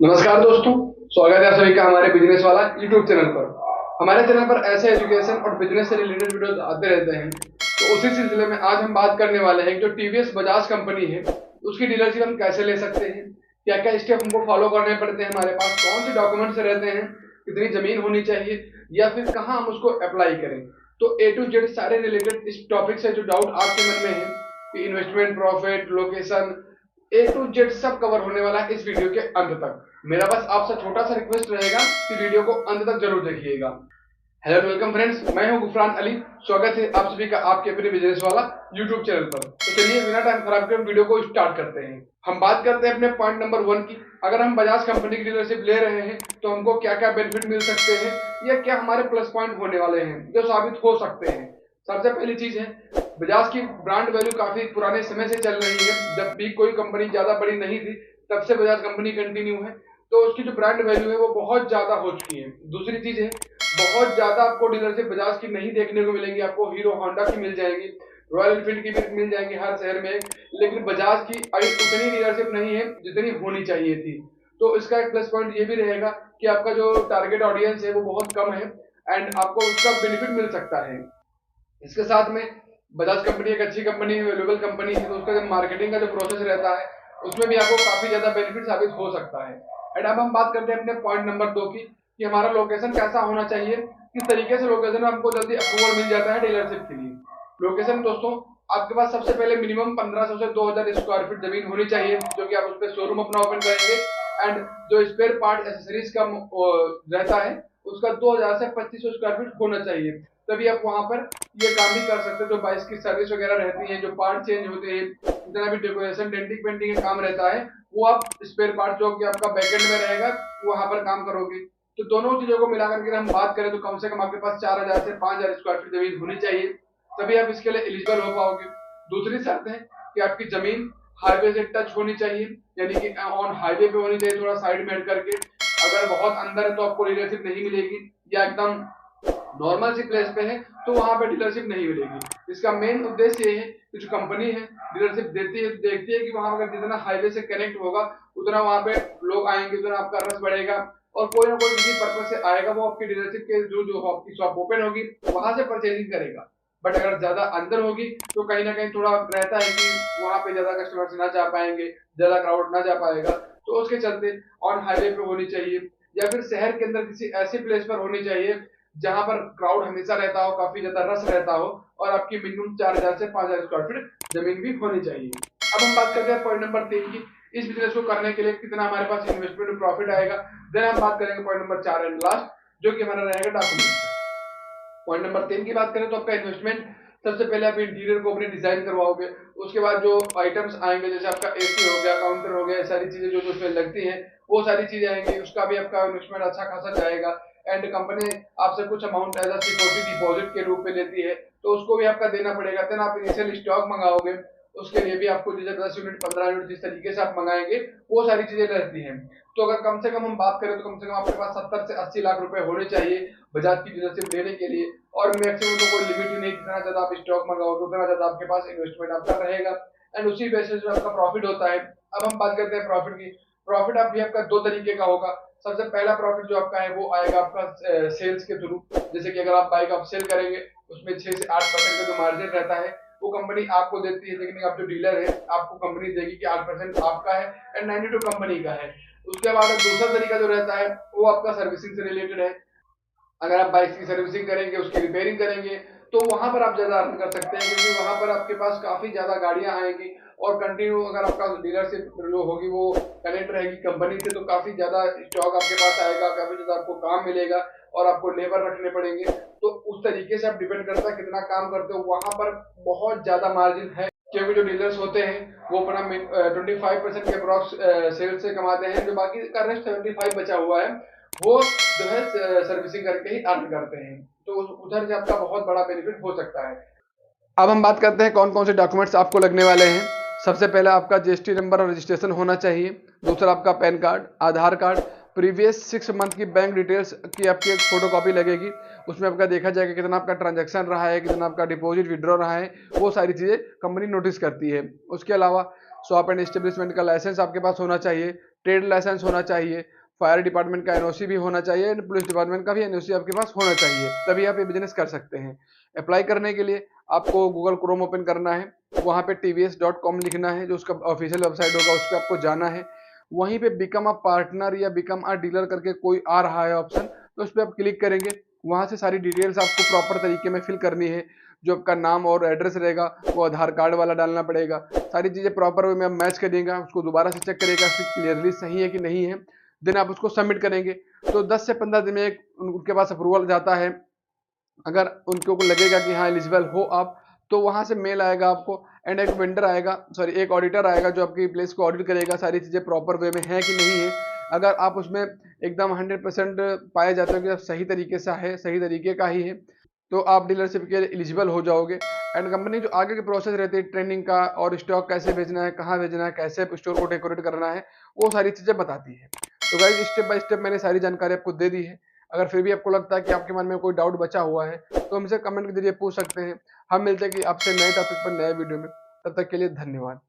नमस्कार दोस्तों, स्वागत है आप सभी का हमारे बिजनेस वाला यूट्यूब चैनल पर। हमारे चैनल पर ऐसे एजुकेशन और बिजनेस से रिलेटेड वीडियोस आते रहते हैं। तो उसी सिलसिले में आज हम बात करने वाले हैं जो टीवीएस बजाज कंपनी है उसकी डीलरशिप हम कैसे ले सकते हैं, क्या क्या स्टेप हमको फॉलो करने पड़ते हैं, हमारे पास कौन से डॉक्यूमेंट्स रहते हैं, कितनी जमीन होनी चाहिए या फिर कहाँ हम उसको अप्लाई करें। तो ए टू जेड सारे रिलेटेड इस टॉपिक से जो डाउट आपके मन में है कि investment, profit, location, A to Z सब कवर होने वाला है इस वीडियो के अंत तक। मेरा बस आपसे छोटा सा रिक्वेस्ट रहेगा कि वीडियो को अंत तक जरूर देखिएगा। हेलो वेलकम फ्रेंड्स, मैं हूं गुफरान अली। स्वागत है आप सभी का आपके अपने बिजनेस वाला यूट्यूब चैनल पर। तो चलिए बिना टाइम खराब के वीडियो को स्टार्ट करते हैं। हम बात करते हैं अपने पॉइंट नंबर 1 की। अगर हम बजाज कंपनी की डीलरशिप ले रहे हैं तो हमको क्या क्या बेनिफिट मिल सकते हैं या क्या हमारे प्लस पॉइंट होने वाले हैं जो साबित हो सकते हैं। सबसे पहली चीज है, बजाज की ब्रांड वैल्यू काफी पुराने समय से चल रही है। जब भी कोई कंपनी ज्यादा बड़ी नहीं थी तब से बजाज कंपनी कंटिन्यू है, तो उसकी जो ब्रांड वैल्यू है वो बहुत ज्यादा हो चुकी है। दूसरी चीज है, बहुत ज्यादा आपको डीलरशिप बजाज की नहीं देखने को मिलेंगी, आपको हीरो होंडा की मिल जाएगी, रॉयल एनफील्ड की भी मिल जाएंगी हर शहर में, लेकिन बजाज की अभी उतनी डीलरशिप नहीं है जितनी होनी चाहिए थी। तो इसका एक प्लस पॉइंट ये भी रहेगा कि आपका जो टारगेट ऑडियंस है वो बहुत कम है एंड आपको उसका बेनिफिट मिल सकता है। इसके साथ में बजाज कंपनी एक अच्छी कंपनी है, वैल्यूएबल कंपनी है, तो उसका जो मार्केटिंग का जो प्रोसेस रहता है उसमें भी आपको काफी ज्यादा बेनिफिट साबित हो सकता है। एंड अब हम बात करते हैं अपने पॉइंट नंबर 2 की कि हमारा लोकेशन कैसा होना चाहिए, किस तरीके से लोकेशन में हमको जल्दी अप्रूवल मिल जाता है डीलरशिप के लिए। लोकेशन दोस्तों, आपके पास सबसे पहले मिनिमम 1500 से 2000 स्क्वायर फीट जमीन होनी चाहिए जो कि आप उस पर शोरूम अपना ओपन करेंगे। एंड जो स्पेयर पार्ट एसेसरीज का रहता है उसका 2000 से 2500 स्क्वायर फीट होना चाहिए, तभी आप वहां पर ये काम भी कर सकते हो। जो बाइक की सर्विस वगैरह रहती है, जो पार्ट चेंज होते हैं, जितना भी डेकोरेशन, डेंटिंग पेंटिंग का काम रहता है, वो आप स्पेयर पार्ट जो कि आपका बैकएंड में रहेगा वहां पर काम करोगे। तो दोनों चीजों को मिलाकर के हम बात करें तो कम से कम आपके पास 4000 से 5000 स्क्वायर फीट जमीन होनी चाहिए, तभी आप इसके लिए एलिजिबल हो पाओगे। दूसरी शर्त है कि आपकी जमीन हाईवे से टच होनी चाहिए, यानी कि ऑन हाईवे पे होनी चाहिए, थोड़ा साइड में हट करके। अगर बहुत अंदर है तो आपको डीलरशिप नहीं मिलेगी, या एकदम नॉर्मल सी प्लेस पे है तो वहां पे डीलरशिप नहीं मिलेगी। इसका मेन उद्देश्य ये है कि जो कंपनी है डीलरशिप देती है, देखती है कि वहां पर जितना हाईवे से कनेक्ट होगा उतना वहां पे लोग आएंगे, उतना आपका रस बढ़ेगा और कोई ना कोई किसी पर्पज से आएगा, वो आपकी डीलरशिप के जो जो आपकी शॉप ओपन होगी वहां से परचेजिंग करेगा। बट अगर ज्यादा अंदर होगी तो कहीं ना कहीं थोड़ा रहता है कि वहां पे ज्यादा कस्टमर्स ना जा पाएंगे, ज्यादा क्राउड ना जा पाएगा, तो उसके चलते ऑन हाईवे पे होनी चाहिए या फिर शहर के अंदर किसी ऐसी प्लेस पर होनी चाहिए जहां पर क्राउड हमेशा रहता हो, काफी ज्यादा रस रहता हो, और आपकी मिनिमम 4000 से 5000 स्क्वायर फीट जमीन भी होनी चाहिए। अब हम बात करते हैं पॉइंट नंबर 3 की, इस बिजनेस को करने के लिए कितना हमारे पास इन्वेस्टमेंट और प्रॉफिट आएगा। देन हम बात करेंगे पॉइंट नंबर 4 एंड लास्ट, जो कि हमारा रहेगा डॉक्यूमेंट। पॉइंट नंबर 3 की बात करें तो आपका इन्वेस्टमेंट, सबसे पहले आप इंटीरियर को अपने डिजाइन करवाओगे, उसके बाद जो आइटम्स आएंगे जैसे आपका एसी हो गया, काउंटर हो गया, सारी चीजें जो जो उसमें लगती हैं वो सारी चीजें आएंगी, उसका भी आपका इन्वेस्टमेंट अच्छा खासा जाएगा। एंड कंपनी आपसे कुछ amount as a security deposit के रूप में लेती है, तो उसको भी आपका देना पड़ेगा। देन आप इनिशियल स्टॉक मंगाओगे, उसके लिए भी आपको जैसे 10 यूनिट 15 यूनिट जिस तरीके से आप मंगाएंगे वो सारी चीजें रहती हैं। तो अगर कम से कम हम बात करें तो कम से कम आपके पास 70 से 80 लाख रुपए होने चाहिए बजाज की डीलरशिप लेने के लिए, और मैक्सिमम तो कोई लिमिट ही नहीं, जितना ज्यादा आप स्टॉक मंगाओगे उतना ज्यादा आपके पास इन्वेस्टमेंट आपका रहेगा एंड उसी बेसिस पे आपका प्रॉफिट होता है। अब हम बात करते हैं प्रॉफिट की। प्रॉफिट आप भी आपका दो तरीके का होगा। सबसे पहला प्रॉफिट जो आपका है वो आएगा आपका सेल्स के थ्रू, जैसे कि अगर आप बाइक आप सेल करेंगे उसमें 6 से 8% का जो मार्जिन रहता है वो कंपनी आपको देती है, लेकिन आप जो डीलर है आपको कंपनी देगी कि 8% आपका है एंड 92 कंपनी का है। उसके बाद दूसरा तरीका जो रहता है वो आपका सर्विसिंग से रिलेटेड है। अगर आप बाइक की सर्विसिंग करेंगे, उसकी रिपेयरिंग करेंगे, तो वहां पर आप ज्यादा अर्न कर सकते हैं, क्योंकि वहां पर आपके पास काफी ज्यादा गाड़ियां आएंगी और कंटिन्यू अगर आपका डीलरशिप जो होगी वो कनेक्ट रहेगी कंपनी से, तो काफी ज्यादा स्टॉक आपके पास आएगा, काफी ज्यादा आपको काम मिलेगा और आपको लेबर रखने पड़ेंगे। तो उस तरीके से आप डिपेंड करता है कितना काम करते हो, वहां पर बहुत ज्यादा मार्जिन है, क्योंकि जो डीलर्स होते हैं वो अपना 25% के अप्रॉक्स सेल्स से कमाते हैं, जो बाकी का रेस्ट 75 बचा हुआ है वो जो है सर्विसिंग करके ही अर्न करते हैं। तो उधर से आपका बहुत बड़ा बेनिफिट हो सकता है। अब हम बात करते हैं कौन कौन से डॉक्यूमेंट्स आपको लगने वाले हैं। सबसे पहला आपका जीएसटी नंबर और रजिस्ट्रेशन होना चाहिए। दूसरा आपका पैन कार्ड, आधार कार्ड, प्रीवियस 6 मंथ की बैंक डिटेल्स की आपकी एक फोटोकॉपी लगेगी, उसमें आपका देखा जाएगा कितना आपका ट्रांजैक्शन रहा है, कितना आपका डिपॉजिट विड्रॉ रहा है, वो सारी चीज़ें कंपनी नोटिस करती है। उसके अलावा शॉप एंड एस्टेब्लिशमेंट का लाइसेंस आपके पास होना चाहिए, ट्रेड लाइसेंस होना चाहिए, फायर डिपार्टमेंट का एनओसी भी होना चाहिए, पुलिस डिपार्टमेंट का भी एनओसी आपके पास होना चाहिए, तभी आप ये बिजनेस कर सकते हैं। अप्लाई करने के लिए आपको गूगल क्रोम ओपन करना है, वहाँ पे tvs.com लिखना है, जो उसका ऑफिशियल वेबसाइट होगा उस पर आपको जाना है। वहीं पे बिकम अ पार्टनर या बिकम अ डीलर करके कोई आ रहा है ऑप्शन, तो उस पर आप क्लिक करेंगे। वहाँ से सारी डिटेल्स आपको प्रॉपर तरीके में फिल करनी है। जो आपका नाम और एड्रेस रहेगा वो आधार कार्ड वाला डालना पड़ेगा। सारी चीज़ें प्रॉपर वे में आप मैच करिएगा, उसको दोबारा से चेक करिएगा कि क्लियरली सही है कि नहीं है। देन आप उसको सबमिट करेंगे, तो 10 से 15 दिन में एक उनके पास अप्रूवल जाता है। अगर उनको को लगेगा कि हाँ एलिजिबल हो आप, तो वहाँ से मेल आएगा आपको, एंड एक वेंडर आएगा, सॉरी एक ऑडिटर आएगा जो आपकी प्लेस को ऑडिट करेगा, सारी चीज़ें प्रॉपर वे में है कि नहीं है। अगर आप उसमें एकदम 100% पाए जाते हो कि आप सही तरीके से है, सही तरीके का ही है, तो आप डीलरशिप के लिए एलिजिबल हो जाओगे। एंड कंपनी जो आगे की प्रोसेस रहती है ट्रेनिंग का, और स्टॉक कैसे भेजना है, कहाँ भेजना है, कैसे स्टोर को डेकोरेट करना है, वो सारी चीज़ें बताती है। तो गाइस स्टेप बाय स्टेप मैंने सारी जानकारी आपको दे दी है। अगर फिर भी आपको लगता है कि आपके मन में कोई डाउट बचा हुआ है, तो हमसे कमेंट के जरिए पूछ सकते हैं। हम मिलते हैं कि आपसे नए टॉपिक पर नए वीडियो में। तब तक के लिए धन्यवाद।